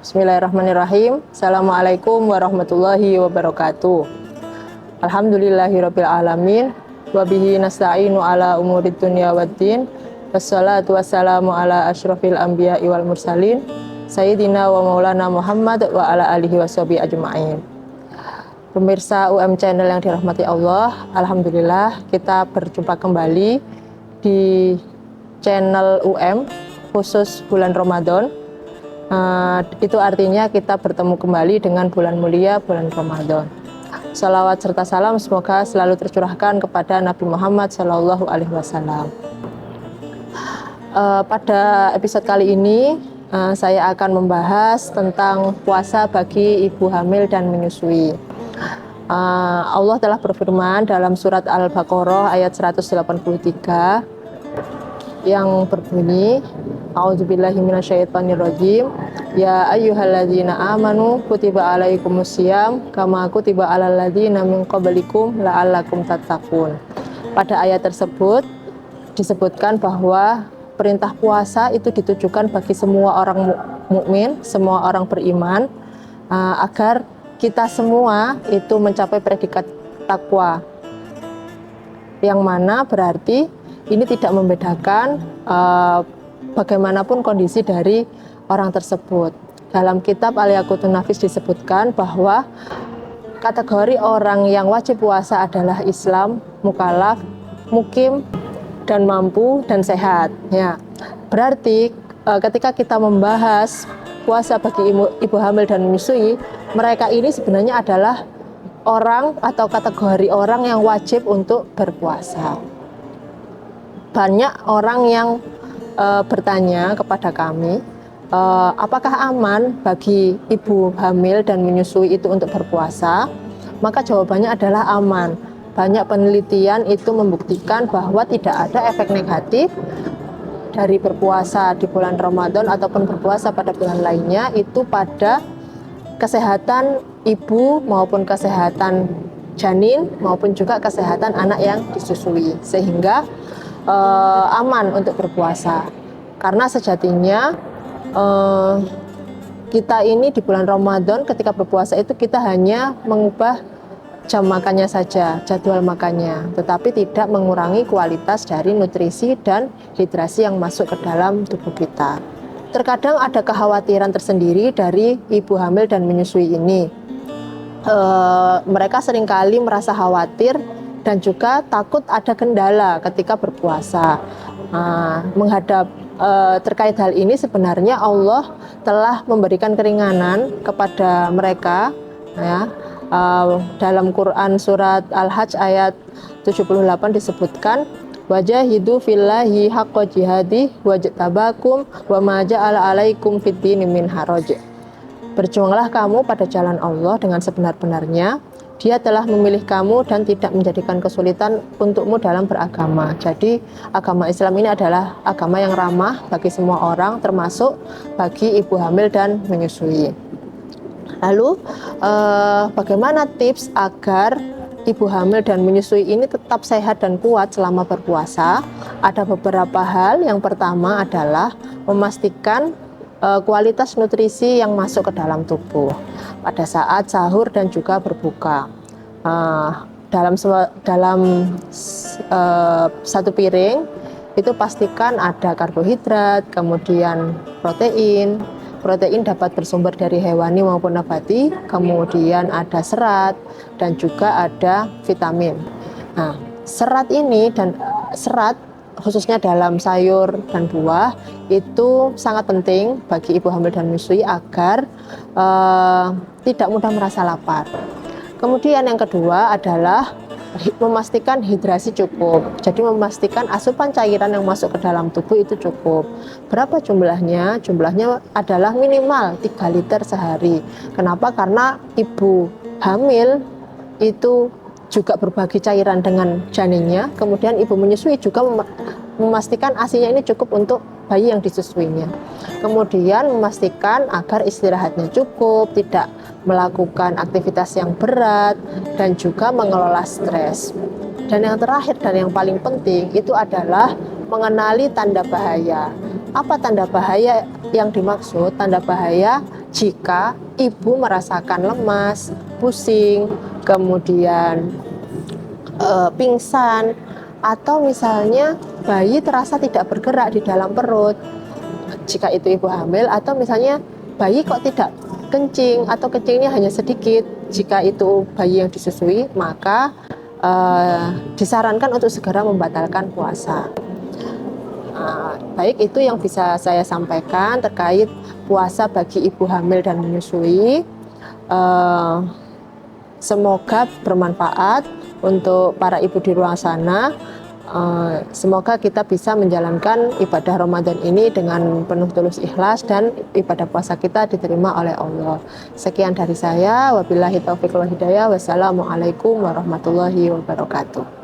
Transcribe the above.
Bismillahirrahmanirrahim. Assalamualaikum warahmatullahi wabarakatuh. Alhamdulillahirabbil alamin wa bihi nasta'inu ala umurid dunya waddin. Wassalatu wassalamu ala asyrofil anbiya'i wal mursalin sayyidina wa maulana Muhammad wa ala alihi washabihi ajma'in. Pemirsa UM Channel yang dirahmati Allah, alhamdulillah kita berjumpa kembali di channel UM khusus bulan Ramadan. Itu artinya kita bertemu kembali dengan bulan mulia, bulan Ramadan. Salawat serta salam semoga selalu tercurahkan kepada Nabi Muhammad Shallallahu Alaihi Wasallam. Pada episode kali ini saya akan membahas tentang puasa bagi ibu hamil dan menyusui. Allah telah berfirman dalam surat Al-Baqarah ayat 183 yang berbunyi, A'udzubillahi minasyaitonirrajim. Ya ayyuhalladzina amanu kutiba alaikumusiyam kama kutiba alal ladzina min qablikum la'allakum tattaqun. Pada ayat tersebut disebutkan bahwa perintah puasa itu ditujukan bagi semua orang mukmin, semua orang beriman, agar kita semua itu mencapai predikat takwa. Yang mana berarti ini tidak membedakan bagaimanapun kondisi dari orang tersebut. Dalam kitab Al-Yaqutun Nafis disebutkan bahwa kategori orang yang wajib puasa adalah Islam, mukallaf, mukim, dan mampu dan sehat. Ya, berarti ketika kita membahas puasa bagi ibu hamil dan menyusui, mereka ini sebenarnya adalah orang atau kategori orang yang wajib untuk berpuasa. Banyak orang yang bertanya kepada kami, apakah aman bagi ibu hamil dan menyusui itu untuk berpuasa? Maka jawabannya adalah aman. Banyak penelitian itu membuktikan bahwa tidak ada efek negatif dari berpuasa di bulan Ramadan ataupun berpuasa pada bulan lainnya itu pada kesehatan ibu maupun kesehatan janin maupun juga kesehatan anak yang disusui, sehingga aman untuk berpuasa. Karena sejatinya kita ini di bulan Ramadan ketika berpuasa itu kita hanya mengubah jam makannya saja, jadwal makannya, tetapi tidak mengurangi kualitas dari nutrisi dan hidrasi yang masuk ke dalam tubuh kita. Terkadang ada kekhawatiran tersendiri dari ibu hamil dan menyusui ini. Mereka seringkali merasa khawatir dan juga takut ada kendala ketika berpuasa. Menghadap terkait hal ini sebenarnya Allah telah memberikan keringanan kepada mereka, ya. Dalam Quran surat Al-Hajj ayat 78 disebutkan, wajahidu fillahi haqqa jihadi wajtabakum wa ma ja'ala alaikum fid-dini min haraj. Berjuanglah kamu pada jalan Allah dengan sebenar-benarnya. Dia telah memilih kamu dan tidak menjadikan kesulitan untukmu dalam beragama. Jadi agama Islam ini adalah agama yang ramah bagi semua orang, termasuk bagi ibu hamil dan menyusui. Lalu bagaimana tips agar ibu hamil dan menyusui ini tetap sehat dan kuat selama berpuasa? Ada beberapa hal. Yang pertama adalah memastikan kualitas nutrisi yang masuk ke dalam tubuh pada saat sahur dan juga berbuka. Dalam satu piring itu pastikan ada karbohidrat, kemudian protein. Protein dapat bersumber dari hewani maupun nabati, kemudian ada serat dan juga ada vitamin. Nah, serat ini dan serat khususnya dalam sayur dan buah itu sangat penting bagi ibu hamil dan menyusui agar tidak mudah merasa lapar. Kemudian yang kedua adalah memastikan hidrasi cukup. Jadi memastikan asupan cairan yang masuk ke dalam tubuh itu cukup. Berapa jumlahnya? Jumlahnya adalah minimal 3 liter sehari. Kenapa? Karena ibu hamil itu juga berbagi cairan dengan janinnya. Kemudian ibu menyusui juga memastikan ASI-nya ini cukup untuk bayi yang disusuinya. Kemudian memastikan agar istirahatnya cukup, tidak melakukan aktivitas yang berat, dan juga mengelola stres. Dan yang terakhir dan yang paling penting itu adalah mengenali tanda bahaya. Apa tanda bahaya yang dimaksud? Tanda bahaya jika ibu merasakan lemas, pusing, kemudian pingsan, atau misalnya bayi terasa tidak bergerak di dalam perut, jika itu ibu hamil, atau misalnya bayi kok tidak kencing atau kencingnya hanya sedikit, jika itu bayi yang disusui, maka disarankan untuk segera membatalkan puasa. Baik, itu yang bisa saya sampaikan terkait puasa bagi ibu hamil dan menyusui. Semoga bermanfaat untuk para ibu di luar sana. Semoga kita bisa menjalankan ibadah Ramadan ini dengan penuh tulus ikhlas dan ibadah puasa kita diterima oleh Allah. Sekian dari saya. Wabillahi taufiq wal hidayah. Wassalamualaikum warahmatullahi wabarakatuh.